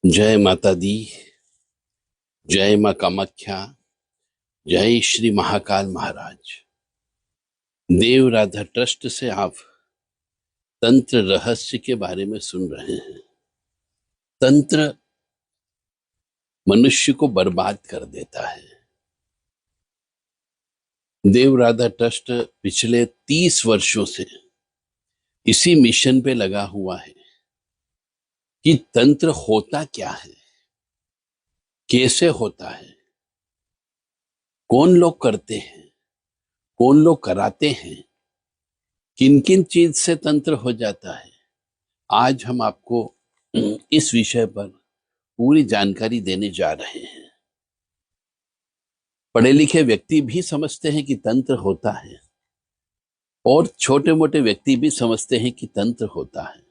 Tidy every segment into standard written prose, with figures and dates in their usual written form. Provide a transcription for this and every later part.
जय माता दी। जय माँ कामाख्या। जय श्री महाकाल महाराज। देव राधा ट्रस्ट से आप तंत्र रहस्य के बारे में सुन रहे हैं। तंत्र मनुष्य को बर्बाद कर देता है। देव राधा ट्रस्ट पिछले 30 वर्षों से इसी मिशन पे लगा हुआ है कि तंत्र होता क्या है, कैसे होता है, कौन लोग करते हैं, कौन लोग कराते हैं, किन किन चीज से तंत्र हो जाता है। आज हम आपको इस विषय पर पूरी जानकारी देने जा रहे हैं। पढ़े लिखे व्यक्ति भी समझते हैं कि तंत्र होता है और छोटे मोटे व्यक्ति भी समझते हैं कि तंत्र होता है।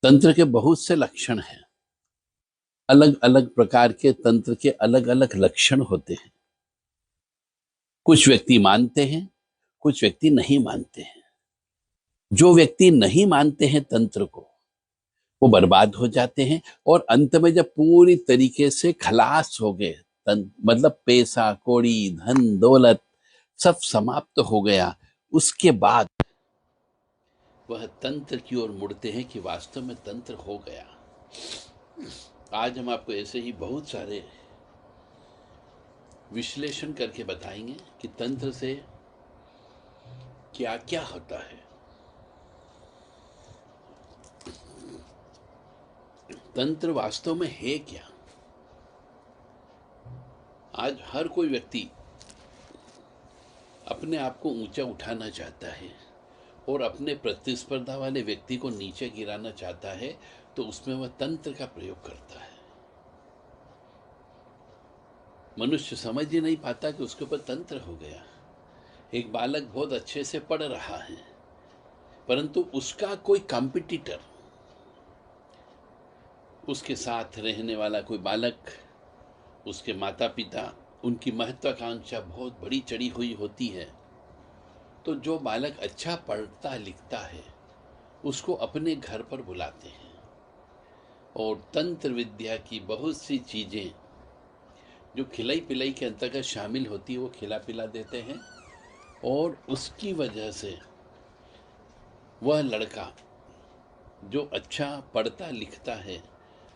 तंत्र के बहुत से लक्षण हैं। अलग अलग प्रकार के तंत्र के अलग अलग लक्षण होते हैं। कुछ व्यक्ति मानते हैं, कुछ व्यक्ति नहीं मानते हैं। जो व्यक्ति नहीं मानते हैं तंत्र को, वो बर्बाद हो जाते हैं और अंत में जब पूरी तरीके से खलास हो गए, मतलब पैसा कौड़ी धन दौलत सब समाप्त हो गया, उसके बाद वह तंत्र की ओर मुड़ते हैं कि वास्तव में तंत्र हो गया। आज हम आपको ऐसे ही बहुत सारे विश्लेषण करके बताएंगे कि तंत्र से क्या क्या होता है। तंत्र वास्तव में है क्या। आज हर कोई व्यक्ति अपने आप को ऊंचा उठाना चाहता है और अपने प्रतिस्पर्धा वाले व्यक्ति को नीचे गिराना चाहता है, तो उसमें वह तंत्र का प्रयोग करता है। मनुष्य समझ ही नहीं पाता कि उसके ऊपर तंत्र हो गया। एक बालक बहुत अच्छे से पढ़ रहा है, परंतु उसका कोई कॉम्पिटिटर, उसके साथ रहने वाला कोई बालक, उसके माता पिता, उनकी महत्वाकांक्षा बहुत बड़ी चढ़ी हुई होती है। तो जो बालक अच्छा पढ़ता लिखता है उसको अपने घर पर बुलाते हैं और तंत्र विद्या की बहुत सी चीजें जो खिलाई पिलाई के अंतर्गत शामिल होती है वो खिला पिला देते हैं और उसकी वजह से वह लड़का जो अच्छा पढ़ता लिखता है,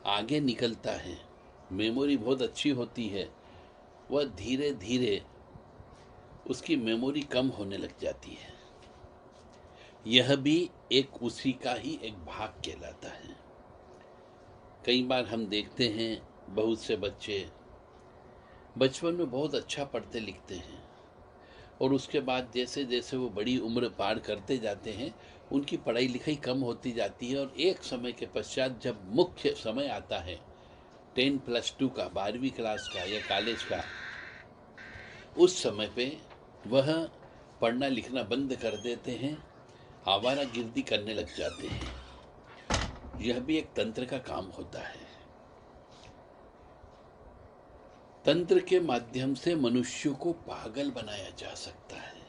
आगे निकलता है, मेमोरी बहुत अच्छी होती है, वह धीरे धीरे उसकी मेमोरी कम होने लग जाती है। यह भी एक उसी का ही एक भाग कहलाता है। कई बार हम देखते हैं बहुत से बच्चे बचपन में बहुत अच्छा पढ़ते लिखते हैं और उसके बाद जैसे जैसे वो बड़ी उम्र पार करते जाते हैं उनकी पढ़ाई लिखाई कम होती जाती है और एक समय के पश्चात जब मुख्य समय आता है 10+2 का, 12वीं क्लास का या कॉलेज का, उस समय पे वह पढ़ना लिखना बंद कर देते हैं, आवारागर्दी करने लग जाते हैं। यह भी एक तंत्र का काम होता है। तंत्र के माध्यम से मनुष्य को पागल बनाया जा सकता है।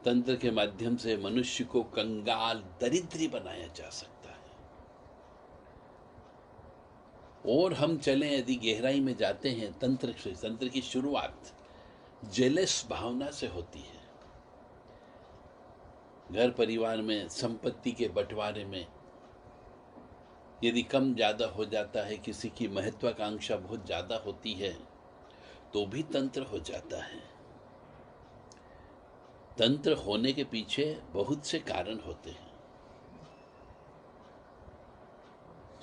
तंत्र के माध्यम से मनुष्य को कंगाल दरिद्री बनाया जा सकता है। और हम चलें यदि गहराई में जाते हैं तंत्र से, तंत्र की शुरुआत जेलस भावना से होती है। घर परिवार में संपत्ति के बंटवारे में यदि कम ज्यादा हो जाता है, किसी की महत्वाकांक्षा बहुत ज्यादा होती है, तो भी तंत्र हो जाता है। तंत्र होने के पीछे बहुत से कारण होते हैं।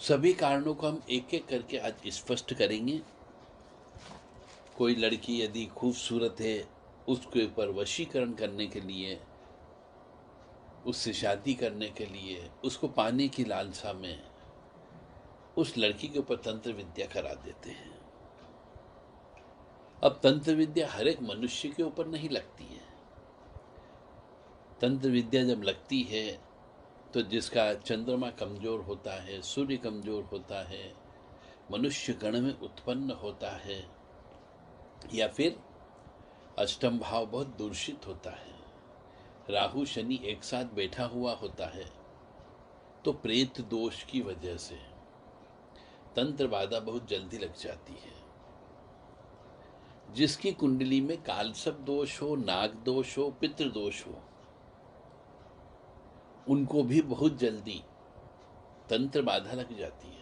सभी कारणों को हम एक एक करके आज स्पष्ट करेंगे। कोई लड़की यदि खूबसूरत है, उसके ऊपर वशीकरण करने के लिए, उससे शादी करने के लिए, उसको पाने की लालसा में उस लड़की के ऊपर तंत्र विद्या करा देते हैं। अब तंत्र विद्या हर एक मनुष्य के ऊपर नहीं लगती है। तंत्र विद्या जब लगती है तो जिसका चंद्रमा कमजोर होता है, सूर्य कमजोर होता है, मनुष्य गण में उत्पन्न होता है, या फिर अष्टम भाव बहुत दूषित होता है, राहु शनि एक साथ बैठा हुआ होता है, तो प्रेत दोष की वजह से तंत्र बाधा बहुत जल्दी लग जाती है। जिसकी कुंडली में कालसर्प दोष हो, नाग दोष हो, पितृ दोष हो, उनको भी बहुत जल्दी तंत्र बाधा लग जाती है।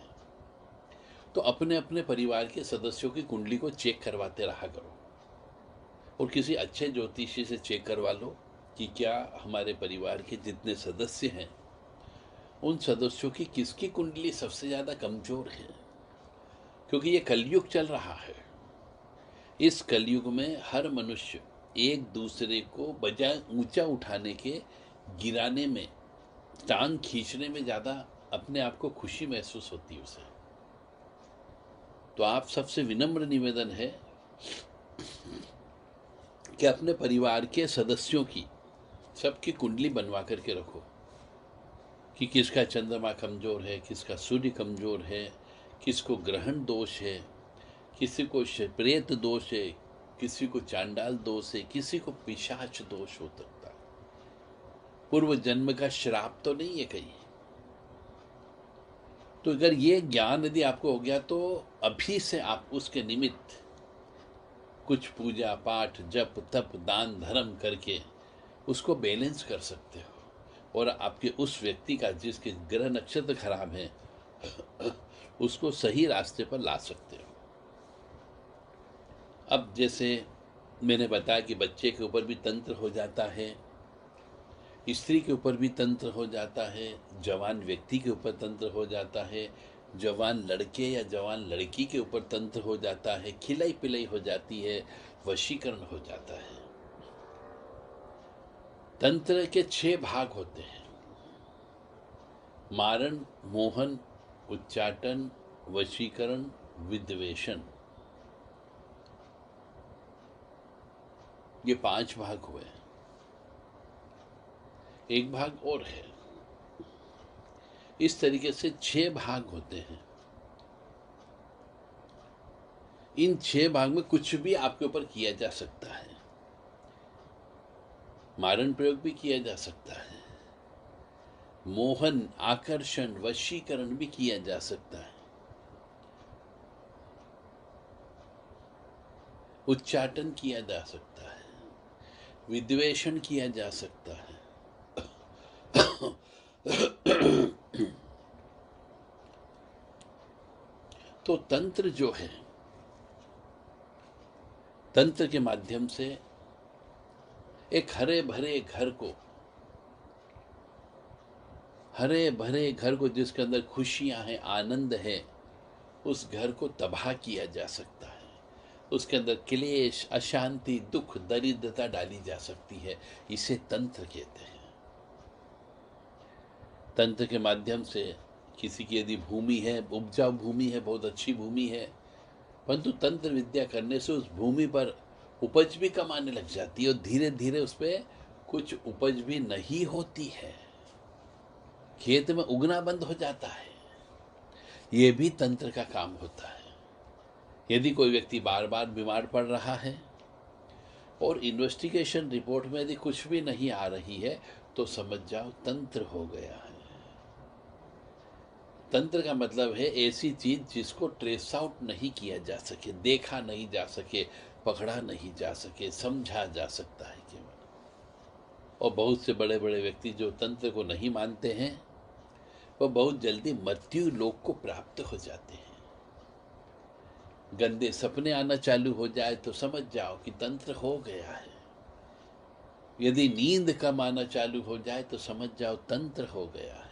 तो अपने अपने परिवार के सदस्यों की कुंडली को चेक करवाते रहा करो, और किसी अच्छे ज्योतिषी से चेक करवा लो कि क्या हमारे परिवार के जितने सदस्य हैं उन सदस्यों की किसकी कुंडली सबसे ज़्यादा कमजोर है। क्योंकि ये कलयुग चल रहा है। इस कलयुग में हर मनुष्य एक दूसरे को बजाय ऊंचा उठाने के गिराने में, टांग खींचने में ज़्यादा अपने आप को खुशी महसूस होती है उसे। तो आप सबसे विनम्र निवेदन है कि अपने परिवार के सदस्यों की सबकी कुंडली बनवा करके रखो कि किसका चंद्रमा कमजोर है, किसका सूर्य कमजोर है, किसको ग्रहण दोष है, किसी को प्रेत दोष है, किसी को चांडाल दोष है, किसी को पिशाच दोष हो सकता है। पूर्व जन्म का श्राप तो नहीं है कहीं। तो अगर ये ज्ञान यदि आपको हो गया तो अभी से आप उसके निमित्त कुछ पूजा पाठ, जप तप, दान धर्म करके उसको बैलेंस कर सकते हो, और आपके उस व्यक्ति का जिसके ग्रह नक्षत्र खराब है उसको सही रास्ते पर ला सकते हो। अब जैसे मैंने बताया कि बच्चे के ऊपर भी तंत्र हो जाता है, स्त्री के ऊपर भी तंत्र हो जाता है, जवान व्यक्ति के ऊपर तंत्र हो जाता है, जवान लड़के या जवान लड़की के ऊपर तंत्र हो जाता है, खिलाई पिलाई हो जाती है, वशीकरण हो जाता है। तंत्र के 6 भाग होते हैं: मारण, मोहन, उच्चाटन, वशीकरण, विद्वेषण। ये 5 भाग हुए। एक भाग और है। इस तरीके से 6 भाग होते हैं। इन 6 भाग में कुछ भी आपके ऊपर किया जा सकता है। मारण प्रयोग भी किया जा सकता है, मोहन, आकर्षण, वशीकरण भी किया जा सकता है, उच्चाटन किया जा सकता है, विद्वेषण किया जा सकता है। तो तंत्र जो है, तंत्र के माध्यम से एक हरे भरे घर को जिसके अंदर खुशियां हैं, आनंद है, उस घर को तबाह किया जा सकता है। उसके अंदर क्लेश, अशांति, दुख, दरिद्रता डाली जा सकती है। इसे तंत्र कहते हैं। तंत्र के माध्यम से किसी की यदि भूमि है, उपजाऊ भूमि है, बहुत अच्छी भूमि है, परंतु तंत्र विद्या करने से उस भूमि पर उपज भी कम आने लग जाती है, और धीरे धीरे उस पर कुछ उपज भी नहीं होती है, खेत में उगना बंद हो जाता है। ये भी तंत्र का काम होता है। यदि कोई व्यक्ति बार बार बीमार पड़ रहा है और इन्वेस्टिगेशन रिपोर्ट में यदि कुछ भी नहीं आ रही है, तो समझ जाओ तंत्र हो गया है। तंत्र का मतलब है ऐसी चीज जिसको ट्रेस आउट नहीं किया जा सके, देखा नहीं जा सके, पकड़ा नहीं जा सके, समझा जा सकता है केवल। और बहुत से बड़े बड़े व्यक्ति जो तंत्र को नहीं मानते हैं, वह बहुत जल्दी मृत्यु लोक को प्राप्त हो जाते हैं। गंदे सपने आना चालू हो जाए तो समझ जाओ कि तंत्र हो गया है। यदि नींद कम आना चालू हो जाए तो समझ जाओ तंत्र हो गया है।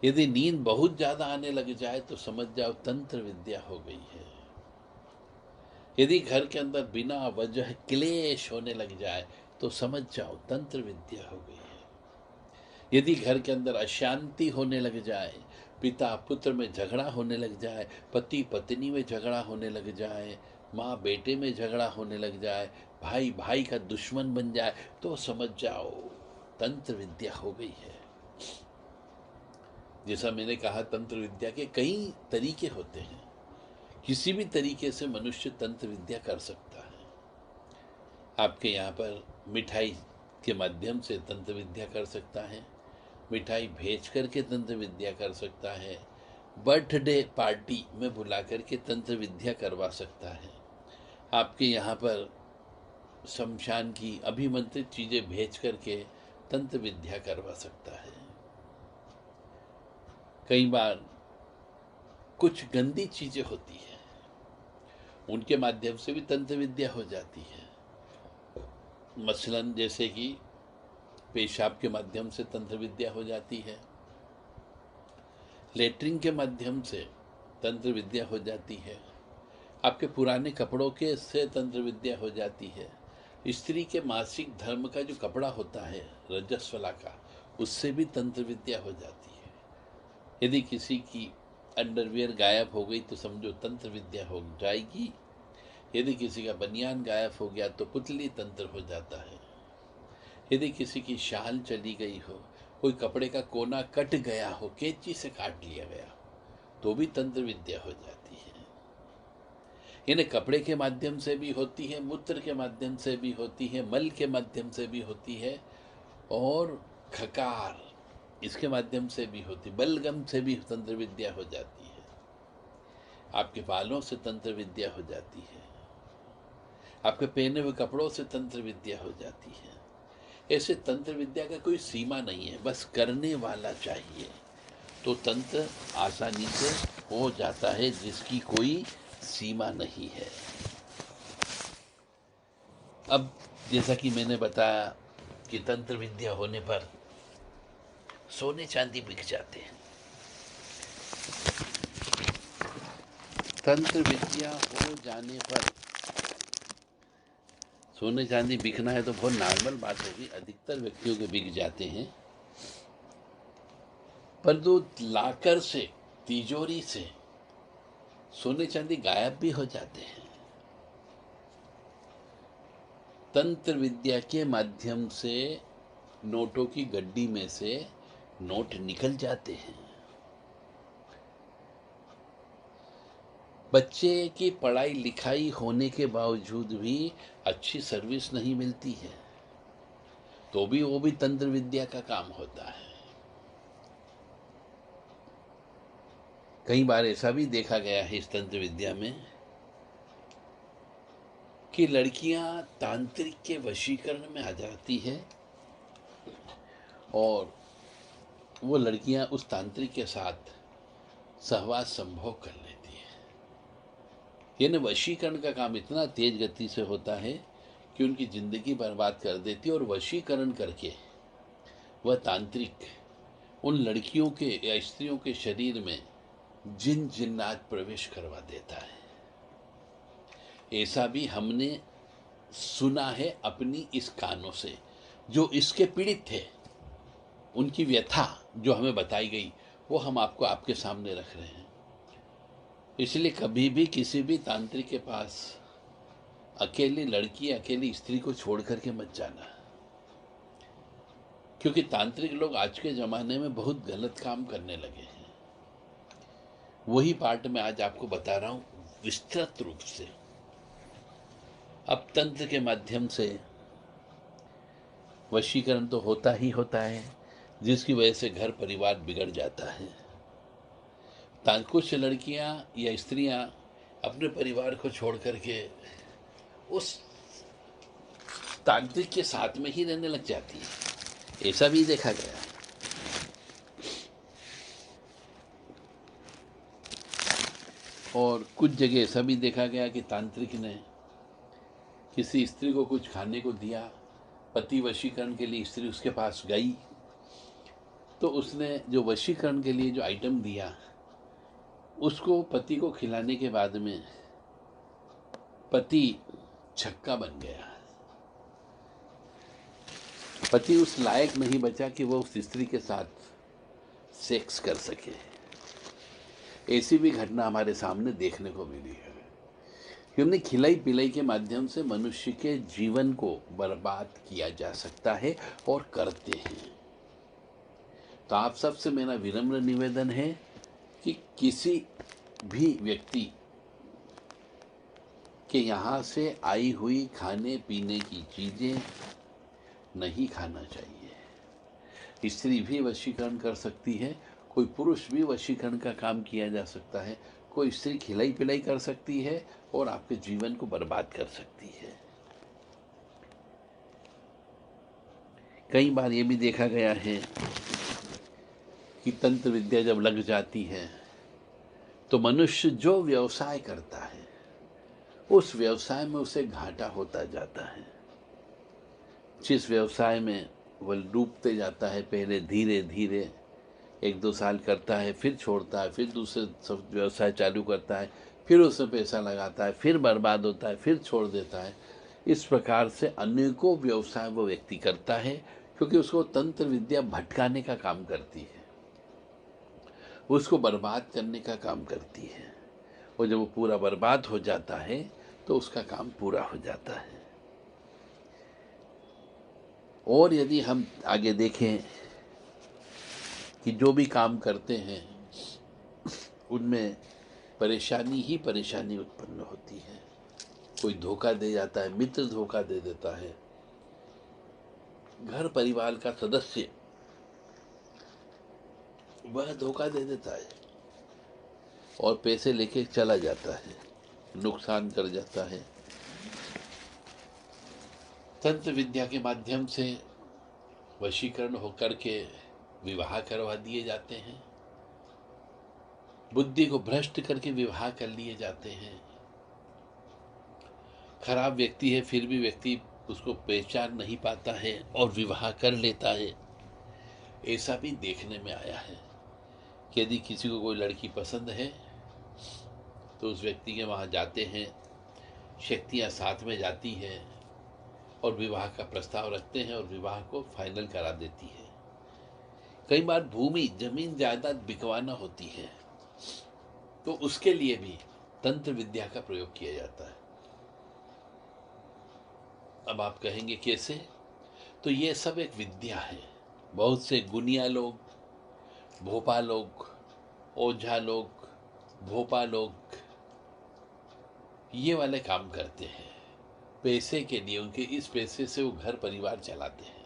यदि नींद बहुत ज्यादा आने लग जाए तो समझ जाओ तंत्र विद्या हो गई है। यदि घर के अंदर बिना वजह क्लेश होने लग जाए तो समझ जाओ तंत्र विद्या हो गई है। यदि घर के अंदर अशांति होने लग जाए, पिता पुत्र में झगड़ा होने लग जाए, पति पत्नी में झगड़ा होने लग जाए, माँ बेटे में झगड़ा होने लग जाए, भाई भाई का दुश्मन बन जाए, तो समझ जाओ तंत्र विद्या हो गई है। जैसा मैंने कहा, तंत्र विद्या के कई तरीके होते हैं। किसी भी तरीके से मनुष्य तंत्र विद्या कर सकता है। आपके यहाँ पर मिठाई के माध्यम से तंत्र विद्या कर सकता है, मिठाई भेज करके तंत्र विद्या कर सकता है, बर्थडे पार्टी में बुला करके तंत्र विद्या करवा सकता है, आपके यहाँ पर शमशान की अभिमंत्रित चीज़ें भेज करके तंत्र विद्या करवा सकता है। कई बार कुछ गंदी चीज़ें होती हैं, उनके माध्यम से भी तंत्र विद्या हो जाती है। मसलन जैसे कि पेशाब के माध्यम से तंत्र विद्या हो जाती है, लेटरिन के माध्यम से तंत्र विद्या हो जाती है, आपके पुराने कपड़ों के से तंत्र विद्या हो जाती है, स्त्री के मासिक धर्म का जो कपड़ा होता है रजस्वला का, उससे भी तंत्र विद्या हो जाती है। यदि किसी की अंडरवियर गायब हो गई तो समझो तंत्र विद्या हो जाएगी। यदि किसी का बनियान गायब हो गया तो पुतली तंत्र हो जाता है। यदि किसी की शाल चली गई हो, कोई कपड़े का कोना कट गया हो, कैंची से काट लिया गया, तो भी तंत्र विद्या हो जाती है। यानी कपड़े के माध्यम से भी होती है, मूत्र के माध्यम से भी होती है, मल के माध्यम से भी होती है, और खकार इसके माध्यम से भी होती, बलगम से भी तंत्र विद्या हो जाती है। आपके बालों से तंत्र विद्या हो जाती है, आपके पहने हुए कपड़ों से तंत्र विद्या हो जाती है। ऐसे तंत्र विद्या का कोई सीमा नहीं है, बस करने वाला चाहिए तो तंत्र आसानी से हो जाता है, जिसकी कोई सीमा नहीं है। अब जैसा कि मैंने बताया कि तंत्र विद्या होने पर सोने चांदी बिक जाते हैं। तंत्र विद्या हो जाने पर सोने चांदी बिकना है तो बहुत नॉर्मल बात होगी, अधिकतर व्यक्तियों के बिक जाते हैं, पर जो लाकर से, तिजोरी से सोने चांदी गायब भी हो जाते हैं। तंत्र विद्या के माध्यम से नोटों की गड्डी में से नोट निकल जाते हैं। बच्चे की पढ़ाई लिखाई होने के बावजूद भी अच्छी सर्विस नहीं मिलती है, तो भी वो भी तंत्र विद्या का काम होता है। कई बार ऐसा भी देखा गया है इस तंत्र विद्या में कि लड़कियां तांत्रिक के वशीकरण में आ जाती है और वो लड़कियां उस तांत्रिक के साथ सहवास संभोग कर लेती है। यानी वशीकरण का काम इतना तेज गति से होता है कि उनकी जिंदगी बर्बाद कर देती है, और वशीकरण करके वह तांत्रिक उन लड़कियों के या स्त्रियों के शरीर में जिन जिन्नात प्रवेश करवा देता है। ऐसा भी हमने सुना है अपनी इस कानों से। जो इसके पीड़ित थे उनकी व्यथा जो हमें बताई गई वो हम आपको आपके सामने रख रहे हैं। इसलिए कभी भी किसी भी तांत्रिक के पास अकेली लड़की, अकेली स्त्री को छोड़ करके मत जाना, क्योंकि तांत्रिक लोग आज के ज़माने में बहुत गलत काम करने लगे हैं। वही पार्ट मैं आज आपको बता रहा हूँ विस्तृत रूप से। अब तंत्र के माध्यम से वशीकरण तो होता ही होता है, जिसकी वजह से घर परिवार बिगड़ जाता है। कुछ लड़कियां या स्त्रियां अपने परिवार को छोड़ करके उस तांत्रिक के साथ में ही रहने लग जाती है, ऐसा भी देखा गया है। और कुछ जगह ऐसा भी देखा गया कि तांत्रिक ने किसी स्त्री को कुछ खाने को दिया, पति वशीकरण के लिए स्त्री उसके पास गई, तो उसने जो वशीकरण के लिए जो आइटम दिया उसको पति को खिलाने के बाद में पति छक्का बन गया। पति उस लायक नहीं बचा कि वो उस स्त्री के साथ सेक्स कर सके। ऐसी भी घटना हमारे सामने देखने को मिली है। क्योंकि खिलाई पिलाई के माध्यम से मनुष्य के जीवन को बर्बाद किया जा सकता है और करते हैं। तो आप सबसे मेरा विनम्र निवेदन है कि किसी भी व्यक्ति के यहाँ से आई हुई खाने पीने की चीज़ें नहीं खाना चाहिए। स्त्री भी वशीकरण कर सकती है, कोई पुरुष भी वशीकरण का काम किया जा सकता है। कोई स्त्री खिलाई पिलाई कर सकती है और आपके जीवन को बर्बाद कर सकती है। कई बार ये भी देखा गया है कि तंत्र विद्या जब लग जाती है तो मनुष्य जो व्यवसाय करता है उस व्यवसाय में उसे घाटा होता जाता है। जिस व्यवसाय में वह डूबते जाता है, पहले धीरे धीरे 1-2 साल करता है, फिर छोड़ता है, फिर दूसरे सब व्यवसाय चालू करता है, फिर उसमें पैसा लगाता है, फिर बर्बाद होता है, फिर छोड़ देता है। इस प्रकार से अनेकों व्यवसाय वो व्यक्ति करता है, क्योंकि उसको तंत्र विद्या भटकाने का काम करती है, उसको बर्बाद करने का काम करती है। और जब वो पूरा बर्बाद हो जाता है तो उसका काम पूरा हो जाता है। और यदि हम आगे देखें कि जो भी काम करते हैं उनमें परेशानी ही परेशानी उत्पन्न होती है। कोई धोखा दे जाता है, मित्र धोखा दे देता है, घर परिवार का सदस्य वह धोखा दे देता है और पैसे लेके चला जाता है, नुकसान कर जाता है। तंत्र विद्या के माध्यम से वशीकरण होकर के विवाह करवा दिए जाते हैं, बुद्धि को भ्रष्ट करके विवाह कर लिए जाते हैं। खराब व्यक्ति है फिर भी व्यक्ति उसको पहचान नहीं पाता है और विवाह कर लेता है। ऐसा भी देखने में आया है कि यदि किसी को कोई लड़की पसंद है तो उस व्यक्ति के वहाँ जाते हैं, शक्तियाँ साथ में जाती हैं और विवाह का प्रस्ताव रखते हैं और विवाह को फाइनल करा देती है। कई बार भूमि जमीन जायदाद बिकवाना होती है तो उसके लिए भी तंत्र विद्या का प्रयोग किया जाता है। अब आप कहेंगे कैसे? तो ये सब एक विद्या है। बहुत से गुनिया लोग, भोपा लोग, ओझा लोग, भोपा लोग ये वाले काम करते हैं पैसे के लिए। उनके इस पैसे से वो घर परिवार चलाते हैं।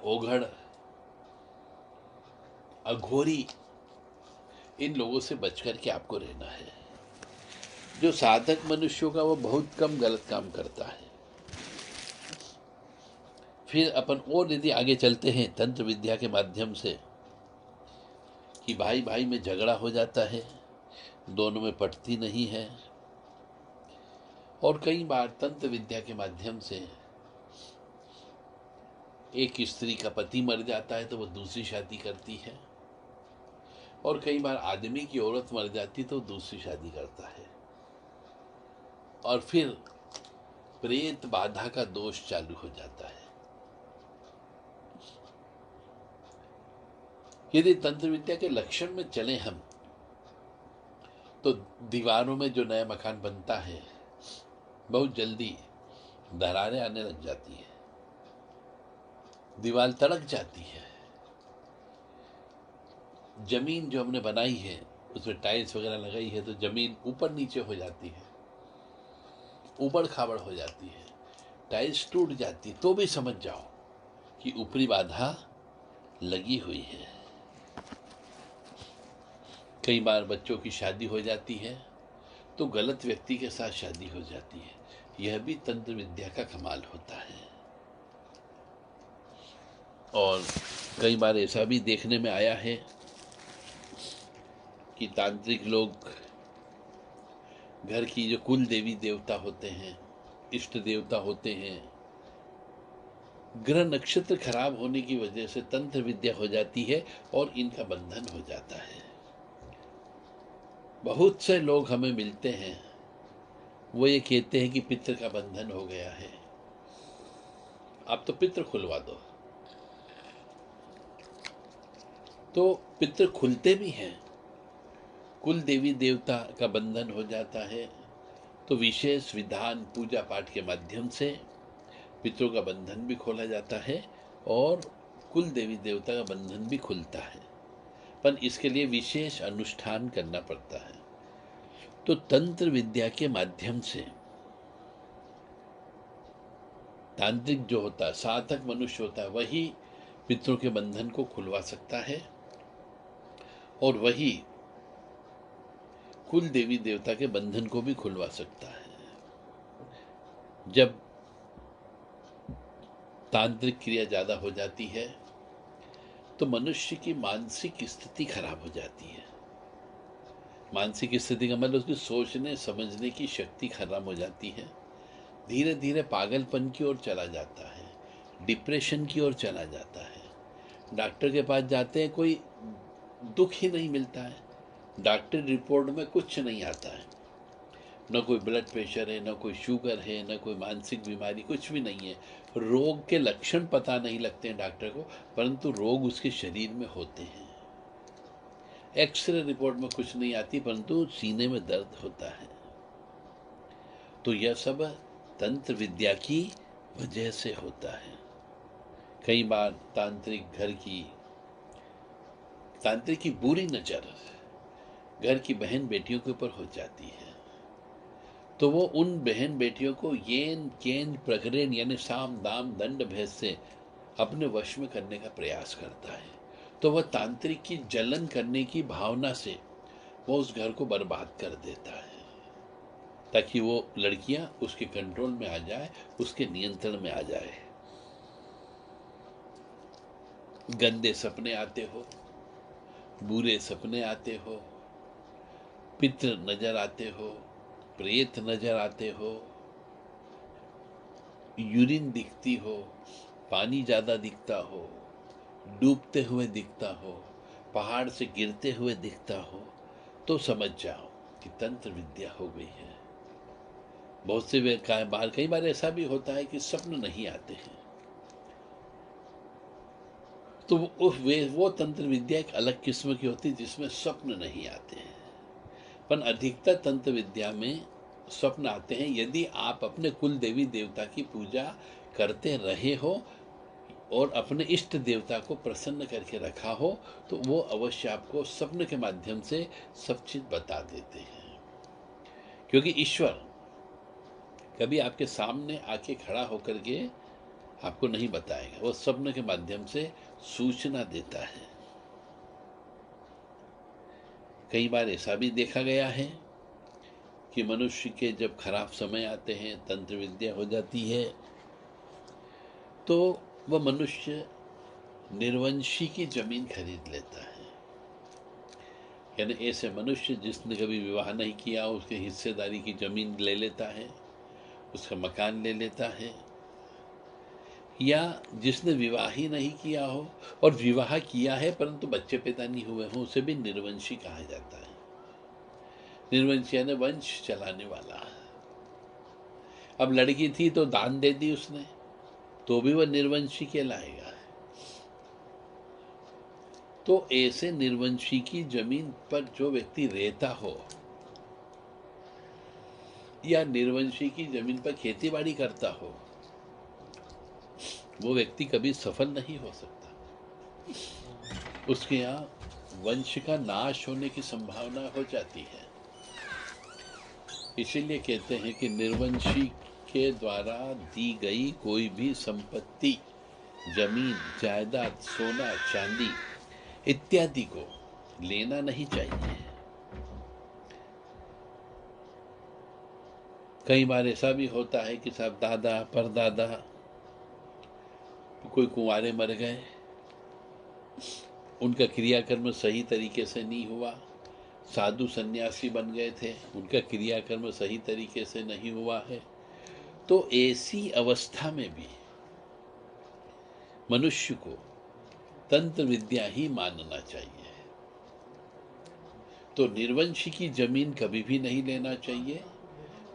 ओघड़, अघोरी, इन लोगों से बचकर के आपको रहना है। जो साधक मनुष्यों का वो बहुत कम गलत काम करता है। फिर अपन और यदि आगे चलते हैं तंत्र विद्या के माध्यम से कि भाई भाई में झगड़ा हो जाता है, दोनों में पटती नहीं है। और कई बार तंत्र विद्या के माध्यम से एक स्त्री का पति मर जाता है तो वो दूसरी शादी करती है, और कई बार आदमी की औरत मर जाती तो दूसरी शादी करता है, और फिर प्रेत बाधा का दोष चालू हो जाता है। यदि तंत्र विद्या के लक्षण में चले हम तो दीवारों में जो नया मकान बनता है बहुत जल्दी दरारें आने लग जाती है, दीवार तड़क जाती है। जमीन जो हमने बनाई है उसमें टाइल्स वगैरह लगाई है तो जमीन ऊपर नीचे हो जाती है, ऊबड़ खाबड़ हो जाती है, टाइल्स टूट जाती, तो भी समझ जाओ कि ऊपरी बाधा लगी हुई है। कई बार बच्चों की शादी हो जाती है तो गलत व्यक्ति के साथ शादी हो जाती है। यह भी तंत्र विद्या का कमाल होता है। और कई बार ऐसा भी देखने में आया है कि तांत्रिक लोग घर की जो कुल देवी देवता होते हैं, इष्ट देवता होते हैं, ग्रह नक्षत्र खराब होने की वजह से तंत्र विद्या हो जाती है और इनका बंधन हो जाता है। बहुत से लोग हमें मिलते हैं, वो ये कहते हैं कि पितृ का बंधन हो गया है, आप तो पितृ खुलवा दो। तो पितृ खुलते भी हैं, कुल देवी देवता का बंधन हो जाता है तो विशेष विधान पूजा पाठ के माध्यम से पितरों का बंधन भी खोला जाता है और कुल देवी देवता का बंधन भी खुलता है, पर इसके लिए विशेष अनुष्ठान करना पड़ता है। तो तंत्र विद्या के माध्यम से तांत्रिक जो होता है, साधक मनुष्य होता है, वही पितरों के बंधन को खुलवा सकता है और वही कुल देवी देवता के बंधन को भी खुलवा सकता है। जब तांत्रिक क्रिया ज़्यादा हो जाती है तो मनुष्य की मानसिक स्थिति खराब हो जाती है। मानसिक स्थिति का मतलब उसकी सोचने समझने की शक्ति खराब हो जाती है, धीरे धीरे पागलपन की ओर चला जाता है, डिप्रेशन की ओर चला जाता है। डॉक्टर के पास जाते हैं, कोई दुख ही नहीं मिलता है, डॉक्टर रिपोर्ट में कुछ नहीं आता है, न कोई ब्लड प्रेशर है, न कोई शुगर है, न कोई मानसिक बीमारी, कुछ भी नहीं है। रोग के लक्षण पता नहीं लगते हैं डॉक्टर को, परंतु रोग उसके शरीर में होते हैं। एक्सरे रिपोर्ट में कुछ नहीं आती, परंतु सीने में दर्द होता है। तो यह सब तंत्र विद्या की वजह से होता है। कई बार तांत्रिक की बुरी नजर घर की बहन बेटियों के ऊपर हो जाती है, तो वो उन बहन बेटियों को येन केन प्रकरण यानी साम दाम दंड भेद से अपने वश में करने का प्रयास करता है। तो वह तांत्रिक की जलन करने की भावना से वो उस घर को बर्बाद कर देता है, ताकि वो लड़कियां उसके कंट्रोल में आ जाए, उसके नियंत्रण में आ जाए। गंदे सपने आते हो, बुरे सपने आते हो, पितृ नजर आते हो, प्रेत नजर आते हो, यूरिन दिखती हो, पानी ज्यादा दिखता हो, डूबते हुए दिखता हो, पहाड़ से गिरते हुए दिखता हो, तो समझ जाओ कि तंत्र विद्या हो गई है। बहुत से कई बार ऐसा भी होता है कि स्वप्न नहीं आते हैं, तो वो तंत्र विद्या एक अलग किस्म की होती है जिसमें स्वप्न नहीं आते हैं। पर अधिकतर तंत्र विद्या में स्वप्न आते हैं। यदि आप अपने कुल देवी देवता की पूजा करते रहे हो और अपने इष्ट देवता को प्रसन्न करके रखा हो, तो वो अवश्य आपको स्वप्न के माध्यम से सब चीज बता देते हैं। क्योंकि ईश्वर कभी आपके सामने आके खड़ा होकर के आपको नहीं बताएगा, वो स्वप्न के माध्यम से सूचना देता है। कई बार ऐसा भी देखा गया है कि मनुष्य के जब खराब समय आते हैं, तंत्र विद्या हो जाती है, तो वह मनुष्य निर्वंशी की जमीन खरीद लेता है। यानी ऐसे मनुष्य जिसने कभी विवाह नहीं किया, उसके हिस्सेदारी की जमीन ले लेता है, उसका मकान ले लेता है, या जिसने विवाह ही नहीं किया हो और विवाह किया है परंतु बच्चे पैदा नहीं हुए हों, उसे भी निर्वंशी कहा जाता है। निर्वंशी यानी वंश चलाने वाला। अब लड़की थी तो दान दे दी उसने, तो भी वह निर्वंशी कहलाएगा। तो ऐसे निर्वंशी की जमीन पर जो व्यक्ति रहता हो या निर्वंशी की जमीन पर खेतीबाड़ी करता हो, वो व्यक्ति कभी सफल नहीं हो सकता। उसके यहाँ वंश का नाश होने की संभावना हो जाती है। इसीलिए कहते हैं कि निर्वंशी के द्वारा दी गई कोई भी संपत्ति, जमीन, जायदाद, सोना, चांदी इत्यादि को लेना नहीं चाहिए। कई बार ऐसा भी होता है कि साहब दादा परदादा कोई कुंवारे मर गए, उनका क्रियाकर्म सही तरीके से नहीं हुआ, साधु सन्यासी बन गए थे, उनका क्रियाकर्म सही तरीके से नहीं हुआ है, तो ऐसी अवस्था में भी मनुष्य को तंत्र विद्या ही मानना चाहिए। तो निर्वंशी की जमीन कभी भी नहीं लेना चाहिए।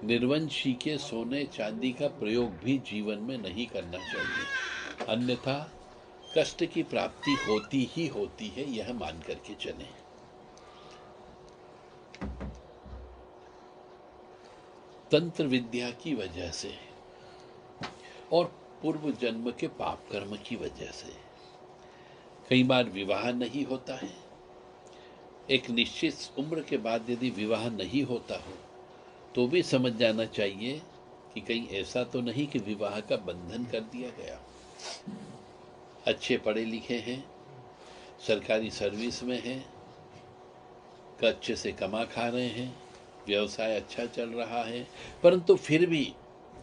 निर्वंशी के सोने चांदी का प्रयोग भी जीवन में नहीं करना चाहिए, अन्यथा कष्ट की प्राप्ति होती ही होती है, यह मान करके चलें। तंत्र विद्या की वजह से और पूर्व जन्म के पाप कर्म की वजह से कई बार विवाह नहीं होता है। एक निश्चित उम्र के बाद यदि विवाह नहीं होता हो तो भी समझ जाना चाहिए कि कहीं ऐसा तो नहीं कि विवाह का बंधन कर दिया गया। अच्छे पढ़े लिखे हैं, सरकारी सर्विस में हैं, अच्छे से कमा खा रहे हैं, व्यवसाय अच्छा चल रहा है, परंतु फिर भी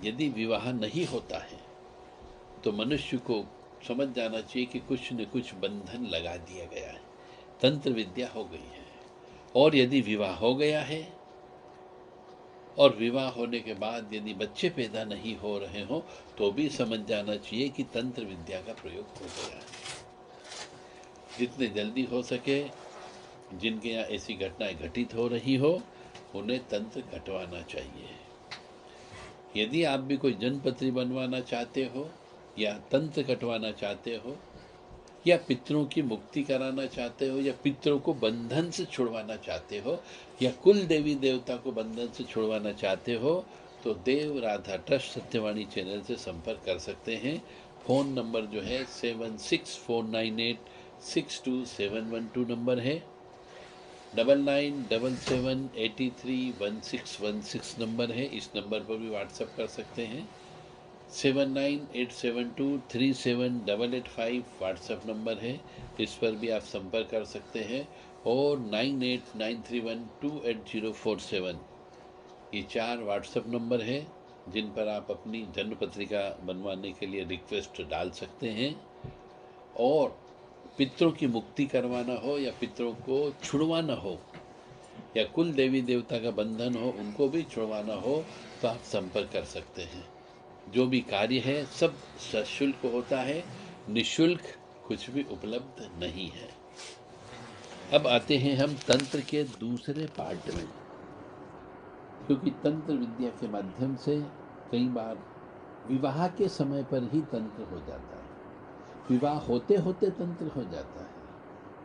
यदि विवाह नहीं होता है तो मनुष्य को समझ जाना चाहिए कि कुछ न कुछ बंधन लगा दिया गया है, तंत्र विद्या हो गई है। और यदि विवाह हो गया है और विवाह होने के बाद यदि बच्चे पैदा नहीं हो रहे हो तो भी समझ जाना चाहिए कि तंत्र विद्या का प्रयोग हो गया है। जितने जल्दी हो सके जिनके यहाँ ऐसी घटनाएं घटित हो रही हो उन्हें तंत्र कटवाना चाहिए। यदि आप भी कोई जनपत्री बनवाना चाहते हो या तंत्र कटवाना चाहते हो या पितरों की मुक्ति कराना चाहते हो या पितरों को बंधन से छुड़वाना चाहते हो या कुल देवी देवता को बंधन से छुड़वाना चाहते हो तो देव राधा ट्रस्ट सत्यवाणी चैनल से संपर्क कर सकते हैं। फ़ोन नंबर जो है 7649862712 नंबर है, 9977831616 नंबर है। इस नंबर पर भी व्हाट्सएप कर सकते हैं। 7987237885 व्हाट्सएप नंबर है, इस पर भी आप संपर्क कर सकते हैं। और 9893128047 ये 4 व्हाट्सएप नंबर है जिन पर आप अपनी जन्म पत्रिका बनवाने के लिए रिक्वेस्ट डाल सकते हैं। और पितरों की मुक्ति करवाना हो या पितरों को छुड़वाना हो या कुल देवी देवता का बंधन हो उनको भी छुड़वाना हो तो आप संपर्क कर सकते हैं। जो भी कार्य है सब सशुल्क होता है, निशुल्क कुछ भी उपलब्ध नहीं है। अब आते हैं हम तंत्र के दूसरे पार्ट में, क्योंकि तंत्र विद्या के माध्यम से कई बार विवाह के समय पर ही तंत्र हो जाता है, विवाह होते होते तंत्र हो जाता है,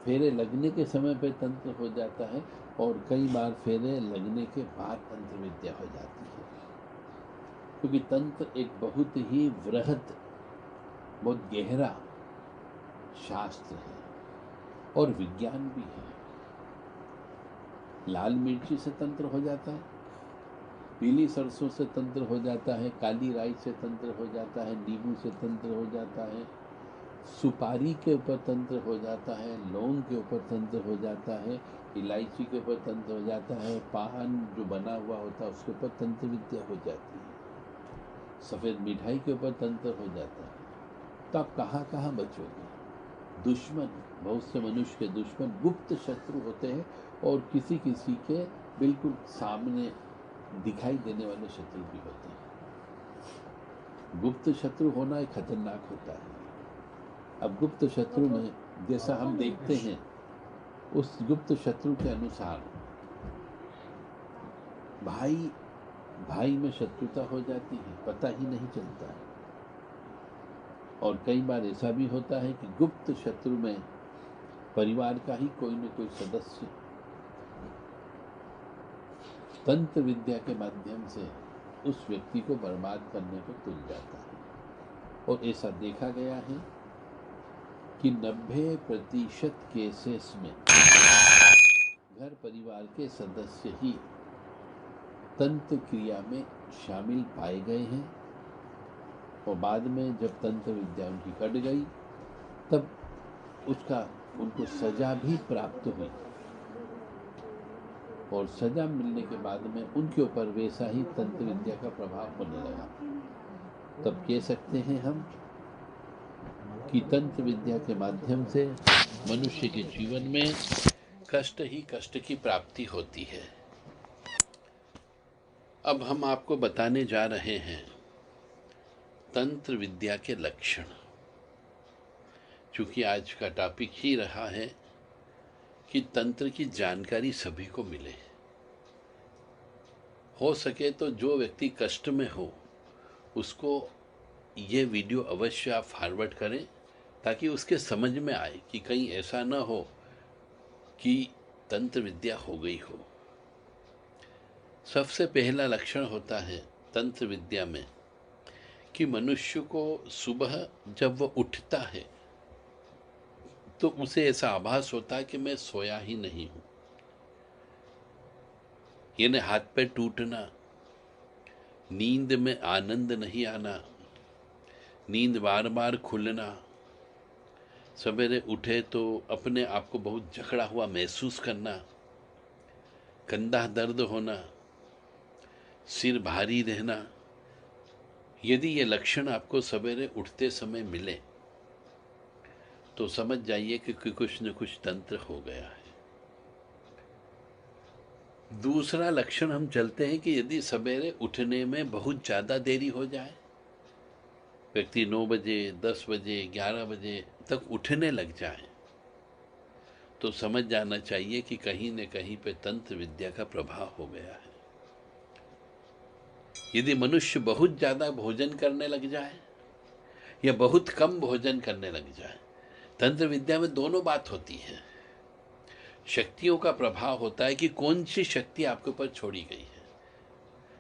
फेरे लगने के समय पर तंत्र हो जाता है और कई बार फेरे लगने के बाद तंत्र विद्या हो जाती है। क्योंकि तंत्र एक बहुत ही वृहद, बहुत गहरा शास्त्र है और विज्ञान भी है। लाल मिर्ची से तंत्र हो जाता है, पीली सरसों से तंत्र हो जाता है, काली राई से तंत्र हो जाता है, नींबू से तंत्र हो जाता है, सुपारी के ऊपर तंत्र हो जाता है, लौंग के ऊपर तंत्र हो जाता है, इलायची के ऊपर तंत्र हो जाता है, पान जो बना हुआ होता है उसके ऊपर तंत्र विद्या हो जाती है, सफ़ेद मिठाई के ऊपर तंत्र हो जाता है। तो आप कहाँ कहाँ बचोगे? दुश्मन, बहुत से मनुष्य के दुश्मन गुप्त शत्रु होते हैं और किसी किसी के बिल्कुल सामने दिखाई देने वाले शत्रु भी होते हैं। गुप्त शत्रु होना एक खतरनाक होता है। अब गुप्त शत्रु में जैसा हम देखते हैं उस गुप्त शत्रु के अनुसार भाई भाई में शत्रुता हो जाती है, पता ही नहीं चलता है। और कई बार ऐसा भी होता है कि गुप्त शत्रु में परिवार का ही कोई न कोई सदस्य तंत्र विद्या के माध्यम से उस व्यक्ति को बर्बाद करने पर तुल जाता है। और ऐसा देखा गया है कि 90% केसेस में घर परिवार के सदस्य ही तंत्र क्रिया में शामिल पाए गए हैं और बाद में जब तंत्र विद्या उनकी कट गई तब उसका उनको सजा भी प्राप्त हुई और सजा मिलने के बाद में उनके ऊपर वैसा ही तंत्र विद्या का प्रभाव होने लगा। तब कह सकते हैं हम कि तंत्र विद्या के माध्यम से मनुष्य के जीवन में कष्ट ही कष्ट की प्राप्ति होती है। अब हम आपको बताने जा रहे हैं तंत्र विद्या के लक्षण। चूंकि आज का टॉपिक ही रहा है कि तंत्र की जानकारी सभी को मिले, हो सके तो जो व्यक्ति कष्ट में हो उसको ये वीडियो अवश्य आप फॉरवर्ड करें ताकि उसके समझ में आए कि कहीं ऐसा ना हो कि तंत्र विद्या हो गई हो। सबसे पहला लक्षण होता है तंत्र विद्या में कि मनुष्य को सुबह जब वो उठता है तो उसे ऐसा आभास होता है कि मैं सोया ही नहीं हूं। यानी हाथ पैर टूटना, नींद में आनंद नहीं आना, नींद बार बार खुलना, सवेरे उठे तो अपने आप को बहुत जकड़ा हुआ महसूस करना, कंधा दर्द होना, सिर भारी रहना, यदि ये लक्षण आपको सवेरे उठते समय मिले तो समझ जाइए कि कुछ न कुछ तंत्र हो गया है। दूसरा लक्षण हम चलते हैं कि यदि सवेरे उठने में बहुत ज़्यादा देरी हो जाए, व्यक्ति 9 बजे 10 बजे 11 बजे तक उठने लग जाए, तो समझ जाना चाहिए कि कहीं न कहीं पे तंत्र विद्या का प्रभाव हो गया है। यदि मनुष्य बहुत ज़्यादा भोजन करने लग जाए या बहुत कम भोजन करने लग जाए, तंत्र विद्या में दोनों बात होती है। शक्तियों का प्रभाव होता है कि कौन सी शक्ति आपके ऊपर छोड़ी गई है।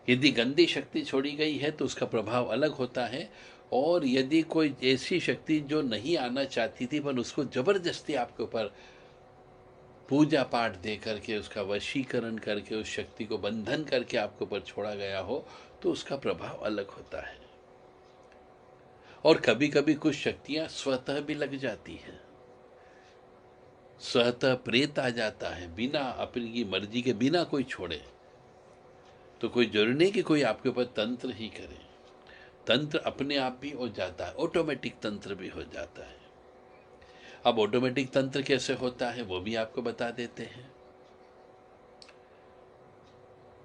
यदि गंदी शक्ति छोड़ी गई है तो उसका प्रभाव अलग होता है, और यदि कोई ऐसी शक्ति जो नहीं आना चाहती थी पर उसको जबरदस्ती आपके ऊपर पूजा पाठ दे करके उसका वशीकरण करके उस शक्ति को बंधन करके आपके ऊपर छोड़ा गया हो, तो उसका प्रभाव अलग होता है। और कभी कभी कुछ शक्तियां स्वतः भी लग जाती हैं, स्वतः प्रेत आ जाता है, बिना अपनी मर्जी के, बिना कोई छोड़े। तो कोई जरूरी नहीं कि कोई आपके ऊपर तंत्र ही करे, तंत्र अपने आप भी हो जाता है, ऑटोमेटिक तंत्र भी हो जाता है। अब ऑटोमेटिक तंत्र कैसे होता है वो भी आपको बता देते हैं।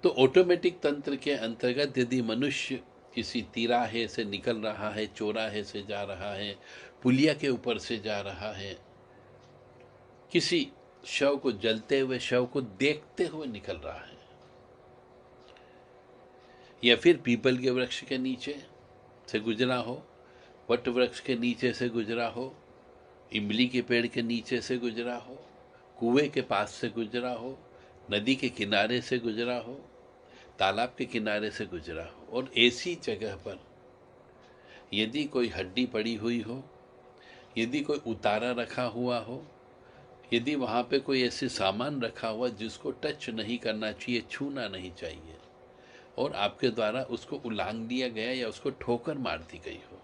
तो ऑटोमेटिक तंत्र के अंतर्गत यदि मनुष्य किसी तिराहे से निकल रहा है, चौराहे से जा रहा है, पुलिया के ऊपर से जा रहा है, किसी शव को, जलते हुए शव को देखते हुए निकल रहा है, या फिर पीपल के वृक्ष के नीचे से गुजरा हो, वट वृक्ष के नीचे से गुजरा हो, इमली के पेड़ के नीचे से गुजरा हो, कुएं के पास से गुजरा हो, नदी के किनारे से गुजरा हो, तालाब के किनारे से गुजरा हो, और ऐसी जगह पर यदि कोई हड्डी पड़ी हुई हो, यदि कोई उतारा रखा हुआ हो, यदि वहाँ पे कोई ऐसे सामान रखा हुआ जिसको टच नहीं करना चाहिए, छूना नहीं चाहिए, और आपके द्वारा उसको उलांग दिया गया या उसको ठोकर मार दी गई हो,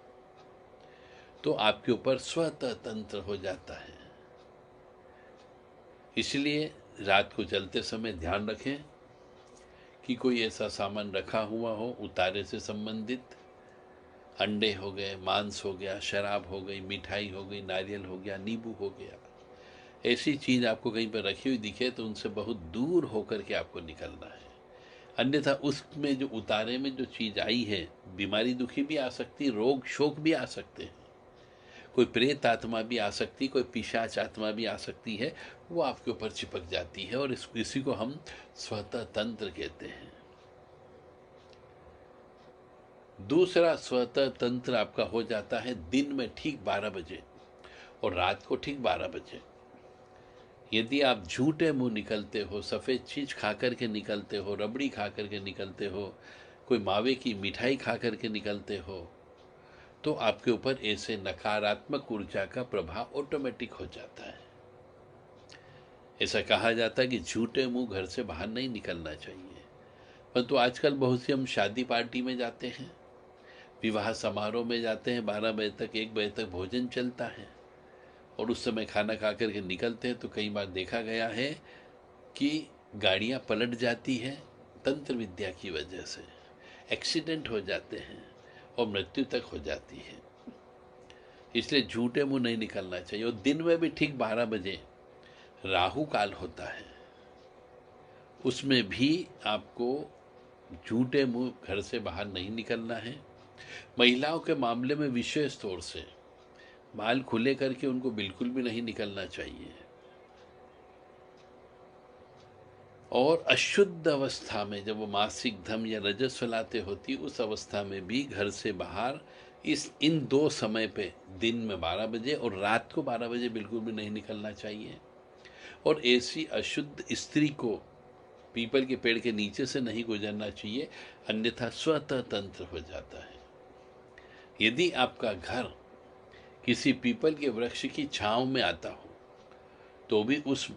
तो आपके ऊपर स्वतः तंत्र हो जाता है। इसलिए रात को चलते समय ध्यान रखें कि कोई ऐसा सामान रखा हुआ हो उतारे से संबंधित, अंडे हो गए, मांस हो गया, शराब हो गई, मिठाई हो गई, नारियल हो गया, नींबू हो गया, ऐसी चीज़ आपको कहीं पर रखी हुई दिखे तो उनसे बहुत दूर होकर के आपको निकलना है। अन्यथा उसमें जो उतारे में जो चीज़ आई है, बीमारी दुखी भी आ सकती, रोग शोक भी आ सकते हैं, कोई प्रेत आत्मा भी आ सकती, कोई पिशाच आत्मा भी आ सकती है, वो आपके ऊपर चिपक जाती है, और इसी को हम स्वतः तंत्र कहते हैं। दूसरा स्वतः तंत्र आपका हो जाता है दिन में ठीक 12 बजे और रात को ठीक 12 बजे। यदि आप झूठे मुंह निकलते हो, सफ़ेद चीज़ खा कर के निकलते हो, रबड़ी खा कर के निकलते हो, कोई मावे की मिठाई खा कर के निकलते हो, तो आपके ऊपर ऐसे नकारात्मक ऊर्जा का प्रभाव ऑटोमेटिक हो जाता है। ऐसा कहा जाता है कि झूठे मुंह घर से बाहर नहीं निकलना चाहिए, परंतु आजकल बहुत सी हम शादी पार्टी में जाते हैं, विवाह समारोह में जाते हैं, 12 बजे तक 1 बजे तक भोजन चलता है, और उस समय खाना खा कर के निकलते हैं, तो कई बार देखा गया है कि गाड़ियां पलट जाती हैं तंत्र विद्या की वजह से, एक्सीडेंट हो जाते हैं और मृत्यु तक हो जाती है। इसलिए झूठे मुंह नहीं निकलना चाहिए। और दिन में भी ठीक 12 बजे राहु काल होता है, उसमें भी आपको झूठे मुंह घर से बाहर नहीं निकलना है। महिलाओं के मामले में विशेष तौर से बाल खुले करके उनको बिल्कुल भी नहीं निकलना चाहिए, और अशुद्ध अवस्था में जब वो मासिक धर्म या रजस्व लाते होती, उस अवस्था में भी घर से बाहर इन 2 समय पे, दिन में 12 बजे और रात को 12 बजे बिल्कुल भी नहीं निकलना चाहिए। और ऐसी अशुद्ध स्त्री को पीपल के पेड़ के नीचे से नहीं गुजरना चाहिए, अन्यथा स्वतः तंत्र हो जाता है। यदि आपका घर किसी पीपल के वृक्ष की छांव में आता हो तो भी उस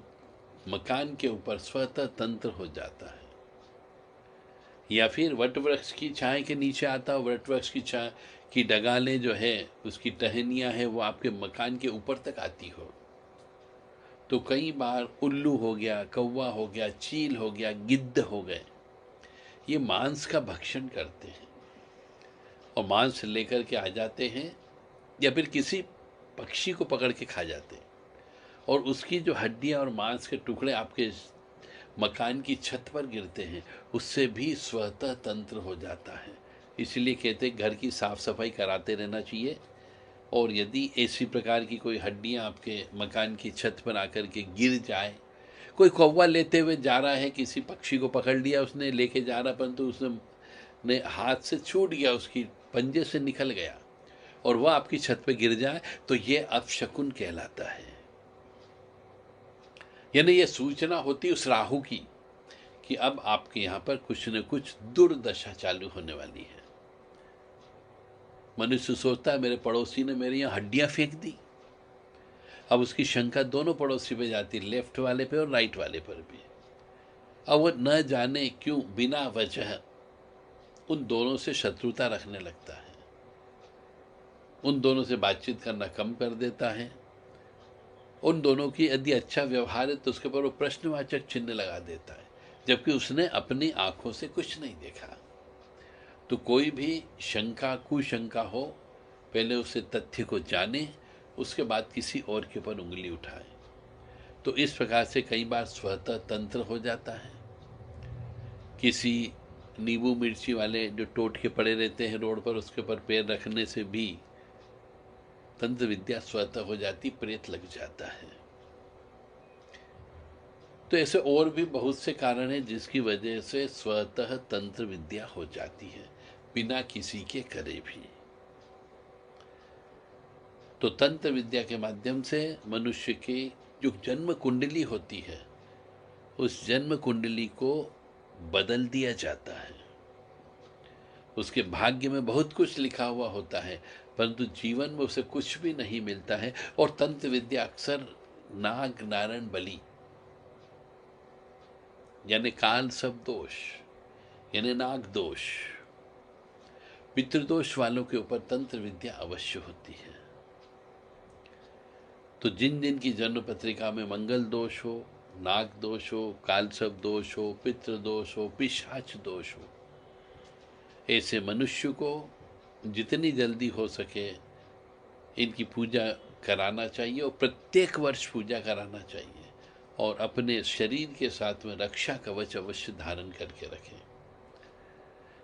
मकान के ऊपर स्वतः तंत्र हो जाता है। या फिर वट वृक्ष की छाया के नीचे आता हो, वट वृक्ष की छाया की डगालें जो है, उसकी टहनियाँ है, वो आपके मकान के ऊपर तक आती हो, तो कई बार उल्लू हो गया, कौवा हो गया, चील हो गया, गिद्ध हो गए, ये मांस का भक्षण करते हैं और मांस लेकर के आ जाते हैं, या फिर किसी पक्षी को पकड़ के खा जाते हैं, और उसकी जो हड्डियां और मांस के टुकड़े आपके मकान की छत पर गिरते हैं, उससे भी स्वतः तंत्र हो जाता है। इसलिए कहते हैं घर की साफ सफाई कराते रहना चाहिए। और यदि ऐसी प्रकार की कोई हड्डियां आपके मकान की छत पर आकर के गिर जाए, कोई कौवा लेते हुए जा रहा है, किसी पक्षी को पकड़ लिया उसने, लेके जा रहा, परंतु उसने ने हाथ से छूट गया, उसकी पंजे से निकल गया, और वह आपकी छत पे गिर जाए, तो ये अपशकुन कहलाता है। यानी ये सूचना होती उस राहु की कि अब आपके यहां पर कुछ न कुछ दुर्दशा चालू होने वाली है। मनुष्य सोचता है मेरे पड़ोसी ने मेरे यहाँ हड्डियां फेंक दी, अब उसकी शंका दोनों पड़ोसी पे जाती है, लेफ्ट वाले पे और राइट वाले पर भी। अब वो न जाने क्यों बिना वजह उन दोनों से शत्रुता रखने लगता है, उन दोनों से बातचीत करना कम कर देता है, उन दोनों की यदि अच्छा व्यवहार है तो उसके ऊपर वो प्रश्नवाचक चिन्ह लगा देता है, जबकि उसने अपनी आंखों से कुछ नहीं देखा। तो कोई भी शंका कुशंका हो, पहले उसे तथ्य को जाने, उसके बाद किसी और के ऊपर उंगली उठाए। तो इस प्रकार से कई बार स्वतः तंत्र हो जाता है। किसी नींबू मिर्ची वाले जो टोटके पड़े रहते हैं रोड पर, उसके ऊपर पैर रखने से भी तंत्र विद्या स्वतः हो जाती, प्रेत लग जाता है। तो ऐसे और भी बहुत से कारण हैं जिसकी वजह से स्वतः तंत्र विद्या हो जाती है, बिना किसी के करे भी। तो तंत्र विद्या के माध्यम से मनुष्य की जो जन्म कुंडली होती है, उस जन्म कुंडली को बदल दिया जाता है। उसके भाग्य में बहुत कुछ लिखा हुआ होता है, परंतु जीवन में उसे कुछ भी नहीं मिलता है। और तंत्र विद्या अक्सर नाग नारायण बलि यानी काल सब दोष, यानी नाग दोष, पितृदोष वालों के ऊपर तंत्र विद्या अवश्य होती है। तो जिन जिन की जन्म पत्रिका में मंगल दोष हो, नाग दोष हो, कालसर्प दोष हो, पितृदोष हो, पिशाच दोष हो, ऐसे मनुष्य को जितनी जल्दी हो सके इनकी पूजा कराना चाहिए, और प्रत्येक वर्ष पूजा कराना चाहिए, और अपने शरीर के साथ में रक्षा कवच अवश्य धारण करके रखें।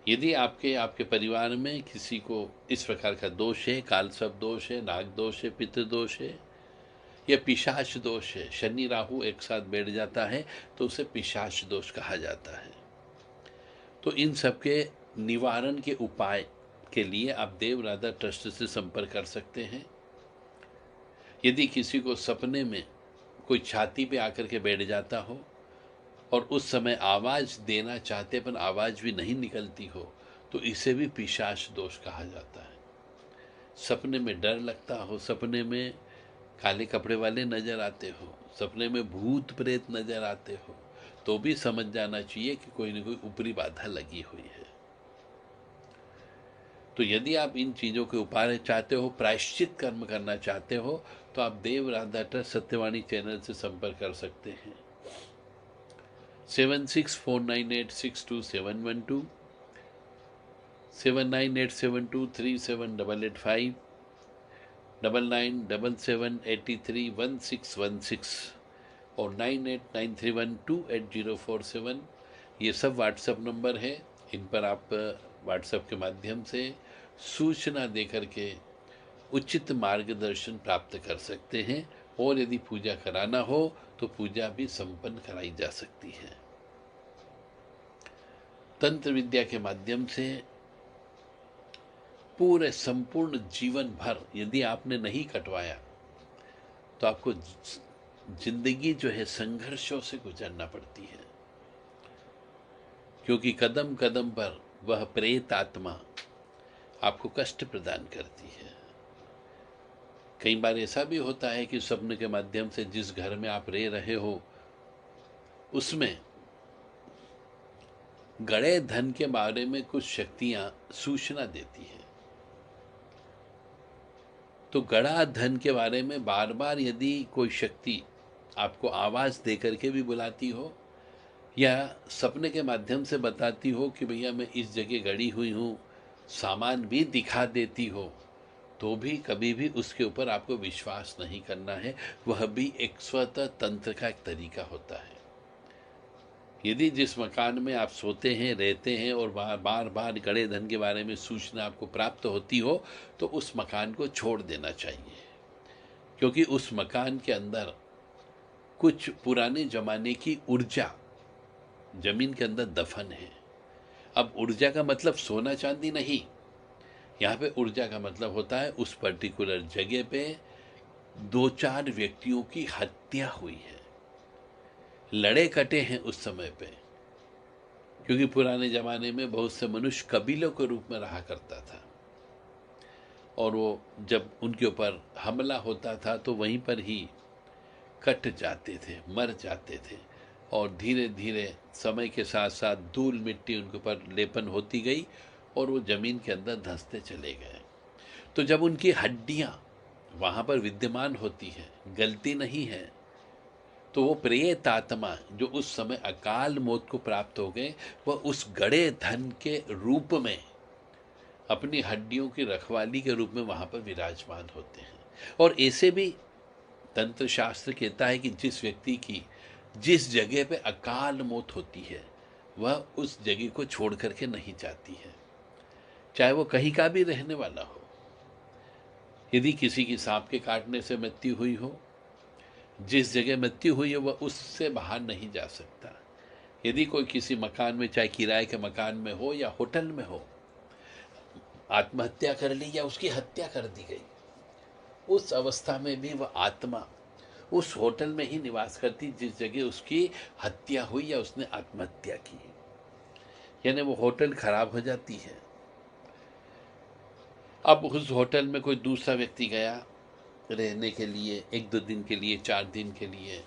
यदि आपके परिवार में किसी को इस प्रकार का दोष है, कालसर्प दोष है, नाग दोष है, पितृदोष है, या पिशाच दोष है, शनि राहु एक साथ बैठ जाता है, तो उसे पिशाच दोष कहा जाता है। तो इन सब के निवारण के उपाय के लिए आप देव राधा ट्रस्ट से संपर्क कर सकते हैं। यदि किसी को सपने में कोई छाती पे आकर के बैठ जाता हो और उस समय आवाज देना चाहते पर आवाज भी नहीं निकलती हो, तो इसे भी पिशाच दोष कहा जाता है। सपने में डर लगता हो, सपने में काले कपड़े वाले नजर आते हो, सपने में भूत प्रेत नजर आते हो, तो भी समझ जाना चाहिए कि कोई न कोई ऊपरी बाधा लगी हुई है। तो यदि आप इन चीजों के उपाय चाहते हो, प्रायश्चित कर्म करना चाहते हो, तो आप देव राधा ट्रस्ट सत्यवाणी चैनल से संपर्क कर सकते हैं। 7649862712, 7987237885, 9977831616 और 9893128047। ये सब व्हाट्सएप नंबर है। इन पर आप व्हाट्सएप के माध्यम से सूचना देकर के उचित मार्गदर्शन प्राप्त कर सकते हैं, और यदि पूजा कराना हो तो पूजा भी संपन्न कराई जा सकती है। तंत्र विद्या के माध्यम से पूरे संपूर्ण जीवन भर यदि आपने नहीं कटवाया तो आपको जिंदगी जो है संघर्षों से गुजरना पड़ती है, क्योंकि कदम कदम पर वह प्रेत आत्मा आपको कष्ट प्रदान करती है। कई बार ऐसा भी होता है कि स्वप्न के माध्यम से जिस घर में आप रह रहे हो उसमें गड़े धन के बारे में कुछ शक्तियां सूचना देती हैं। तो गड़ा धन के बारे में बार बार यदि कोई शक्ति आपको आवाज दे करके भी बुलाती हो या सपने के माध्यम से बताती हो कि भैया मैं इस जगह गड़ी हुई हूँ, सामान भी दिखा देती हो, तो भी कभी भी उसके ऊपर आपको विश्वास नहीं करना है। वह भी एक स्वतः तंत्र का एक तरीका होता है। यदि जिस मकान में आप सोते हैं, रहते हैं और बार बार गड़े धन के बारे में सूचना आपको प्राप्त होती हो, तो उस मकान को छोड़ देना चाहिए, क्योंकि उस मकान के अंदर कुछ पुराने जमाने की ऊर्जा जमीन के अंदर दफन है। अब ऊर्जा का मतलब सोना चांदी नहीं, यहाँ पे ऊर्जा का मतलब होता है उस पर्टिकुलर जगह पे 2-4 व्यक्तियों की हत्या हुई है, लड़े कटे हैं उस समय पे, क्योंकि पुराने जमाने में बहुत से मनुष्य कबीलों के रूप में रहा करता था, और वो जब उनके ऊपर हमला होता था तो वहीं पर ही कट जाते थे, मर जाते थे, और धीरे धीरे समय के साथ साथ धूल मिट्टी उनके ऊपर लेपन होती गई और वो जमीन के अंदर धंसते चले गए। तो जब उनकी हड्डियां वहां पर विद्यमान होती हैं, गलती नहीं है, तो वो प्रेत आत्मा जो उस समय अकाल मौत को प्राप्त हो गए, वह उस गड़े धन के रूप में अपनी हड्डियों की रखवाली के रूप में वहां पर विराजमान होते हैं। और ऐसे भी तंत्र शास्त्र कहता है कि जिस व्यक्ति की जिस जगह पे अकाल मौत होती है, वह उस जगह को छोड़ करके नहीं जाती है, चाहे वो कहीं का भी रहने वाला हो। यदि किसी की सांप के काटने से मृत्यु हुई हो, जिस जगह मृत्यु हुई है वह उससे बाहर नहीं जा सकता। यदि कोई किसी मकान में, चाहे किराए के मकान में हो या होटल में हो, आत्महत्या कर ली या उसकी हत्या कर दी गई, उस अवस्था में भी वह आत्मा उस होटल में ही निवास करती जिस जगह उसकी हत्या हुई या उसने आत्महत्या की, यानी वो होटल खराब हो जाती है। अब उस होटल में कोई दूसरा व्यक्ति गया रहने के लिए, 1-2 दिन के लिए, 4 दिन के लिए,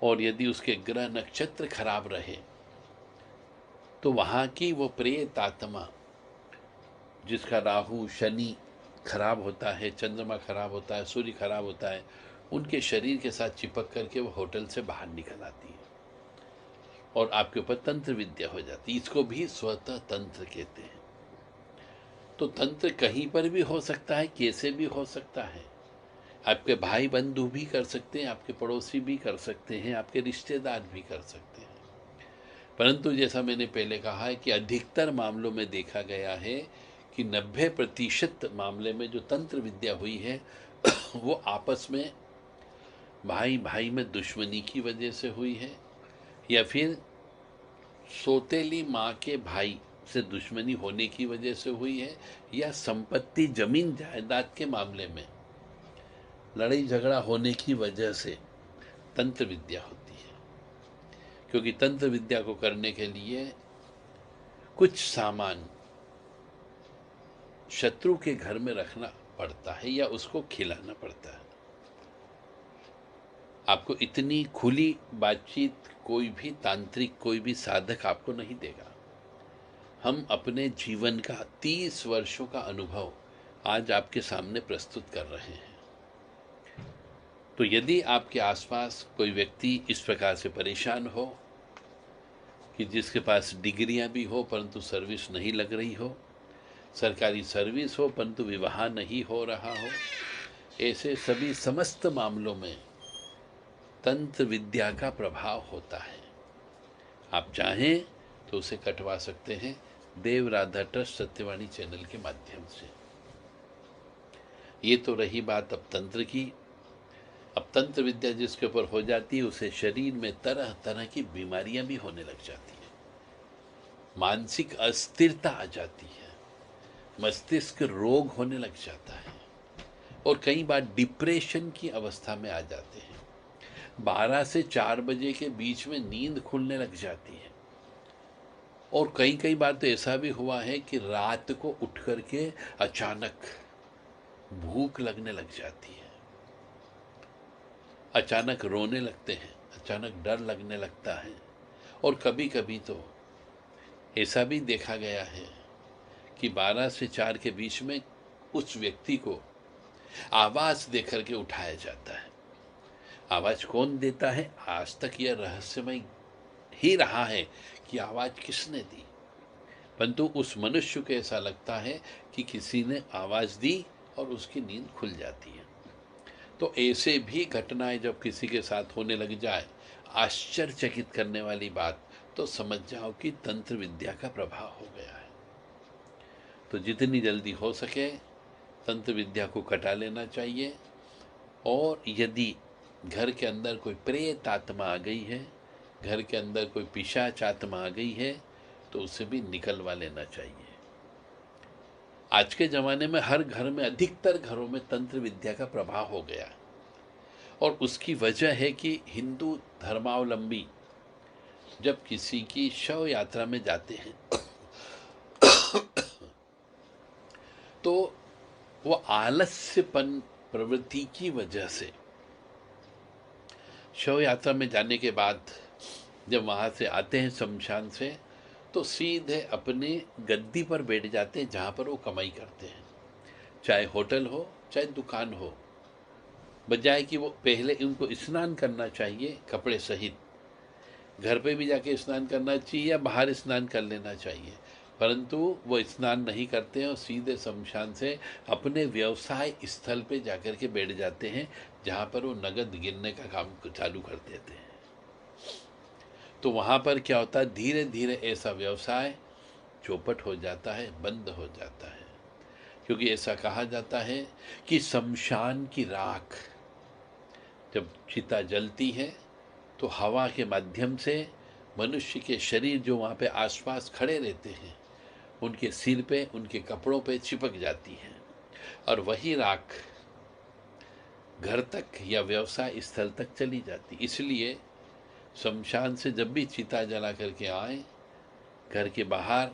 और यदि उसके ग्रह नक्षत्र खराब रहे, तो वहां की वो प्रेत आत्मा जिसका राहु शनि खराब होता है, चंद्रमा खराब होता है, सूर्य खराब होता है, उनके शरीर के साथ चिपक करके वो होटल से बाहर निकल आती है और आपके ऊपर तंत्र विद्या हो जाती है। इसको भी स्वतः तंत्र कहते हैं। तो तंत्र कहीं पर भी हो सकता है, कैसे भी हो सकता है। आपके भाई बंधु भी कर सकते हैं, आपके पड़ोसी भी कर सकते हैं, आपके रिश्तेदार भी कर सकते हैं। परंतु जैसा मैंने पहले कहा है कि अधिकतर मामलों में देखा गया है कि 90% मामले में जो तंत्र विद्या हुई है वो आपस में भाई भाई में दुश्मनी की वजह से हुई है, या फिर सौतेली माँ के भाई से दुश्मनी होने की वजह से हुई है, या संपत्ति जमीन जायदाद के मामले में लड़ाई झगड़ा होने की वजह से तंत्र विद्या होती है। क्योंकि तंत्र विद्या को करने के लिए कुछ सामान शत्रु के घर में रखना पड़ता है या उसको खिलाना पड़ता है। आपको इतनी खुली बातचीत कोई भी तांत्रिक, कोई भी साधक आपको नहीं देगा। हम अपने जीवन का 30 वर्षों का अनुभव आज आपके सामने प्रस्तुत कर रहे हैं। तो यदि आपके आसपास कोई व्यक्ति इस प्रकार से परेशान हो कि जिसके पास डिग्रियां भी हो परंतु सर्विस नहीं लग रही हो, सरकारी सर्विस हो परंतु विवाह नहीं हो रहा हो, ऐसे सभी समस्त मामलों में तंत्र विद्या का प्रभाव होता है। आप चाहें तो उसे कटवा सकते हैं देव राधा ट्रस्ट सत्यवाणी चैनल के माध्यम से। ये तो रही बात अब तंत्र की। अब तंत्र विद्या जिसके ऊपर हो जाती है उसे शरीर में तरह तरह की बीमारियां भी होने लग जाती हैं, मानसिक अस्थिरता आ जाती है, मस्तिष्क रोग होने लग जाता है, और कई बार डिप्रेशन की अवस्था में आ जाते हैं। 12 से 4 बजे के बीच में नींद खुलने लग जाती है, और कई बार तो ऐसा भी हुआ है कि रात को उठ करके अचानक भूख लगने लग जाती है, अचानक रोने लगते हैं, अचानक डर लगने लगता है, और कभी कभी तो ऐसा भी देखा गया है कि 12 से 4 के बीच में उस व्यक्ति को आवाज देकर के उठाया जाता है। आवाज कौन देता है, आज तक यह रहस्यमय ही रहा है कि आवाज किसने दी, परंतु उस मनुष्य को ऐसा लगता है कि किसी ने आवाज दी और उसकी नींद खुल जाती है। तो ऐसे भी घटनाएं जब किसी के साथ होने लग जाए, आश्चर्यचकित करने वाली बात, तो समझ जाओ कि तंत्र विद्या का प्रभाव हो गया है। तो जितनी जल्दी हो सके तंत्र विद्या को कटा लेना चाहिए, और यदि घर के अंदर कोई प्रेत आत्मा आ गई है, घर के अंदर कोई पिशाच आत्मा आ गई है, तो उसे भी निकलवा लेना चाहिए। आज के ज़माने में हर घर में, अधिकतर घरों में तंत्र विद्या का प्रभाव हो गया है, और उसकी वजह है कि हिंदू धर्मावलंबी जब किसी की शव यात्रा में जाते हैं तो वो आलस्यपन प्रवृत्ति की वजह से शव यात्रा में जाने के बाद जब वहाँ से आते हैं शमशान से, तो सीधे अपने गद्दी पर बैठ जाते हैं जहाँ पर वो कमाई करते हैं, चाहे होटल हो चाहे दुकान हो, बजाय कि वो पहले उनको स्नान करना चाहिए कपड़े सहित। घर पे भी जाके स्नान करना चाहिए या बाहर स्नान कर लेना चाहिए, परंतु वो स्नान नहीं करते हैं और सीधे शमशान से अपने व्यवसाय स्थल पे जाकर के बैठ जाते हैं, जहाँ पर वो नगद गिनने का काम चालू कर देते हैं। तो वहाँ पर क्या होता है, धीरे धीरे ऐसा व्यवसाय चौपट हो जाता है, बंद हो जाता है। क्योंकि ऐसा कहा जाता है कि शमशान की राख जब चिता जलती है तो हवा के माध्यम से मनुष्य के शरीर जो वहाँ पे आसपास खड़े रहते हैं, उनके सिर पे, उनके कपड़ों पे चिपक जाती है, और वही राख घर तक या व्यवसाय स्थल तक चली जाती। इसलिए शमशान से जब भी चिता जला करके आए, घर के बाहर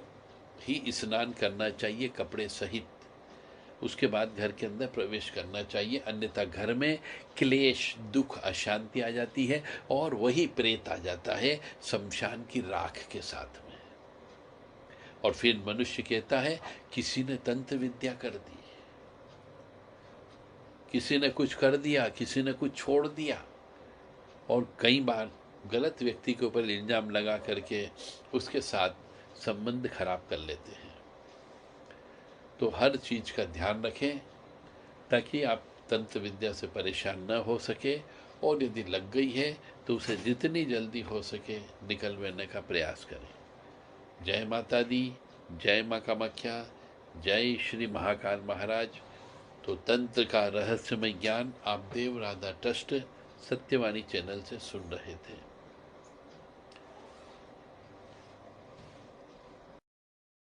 ही स्नान करना चाहिए कपड़े सहित, उसके बाद घर के अंदर प्रवेश करना चाहिए, अन्यथा घर में क्लेश, दुख, अशांति आ जाती है और वही प्रेत आ जाता है शमशान की राख के साथ में। और फिर मनुष्य कहता है किसी ने तंत्र विद्या कर दी, किसी ने कुछ कर दिया, किसी ने कुछ छोड़ दिया, और कई बार गलत व्यक्ति के ऊपर इल्जाम लगा करके उसके साथ संबंध खराब कर लेते हैं। तो हर चीज का ध्यान रखें ताकि आप तंत्र विद्या से परेशान न हो सके, और यदि लग गई है तो उसे जितनी जल्दी हो सके निकलवाने का प्रयास करें। जय माता दी, जय माँ कामाख्या, जय श्री महाकाल महाराज। तो तंत्र का रहस्यमय ज्ञान आप देव राधा ट्रस्ट सत्यवाणी चैनल से सुन रहे थे।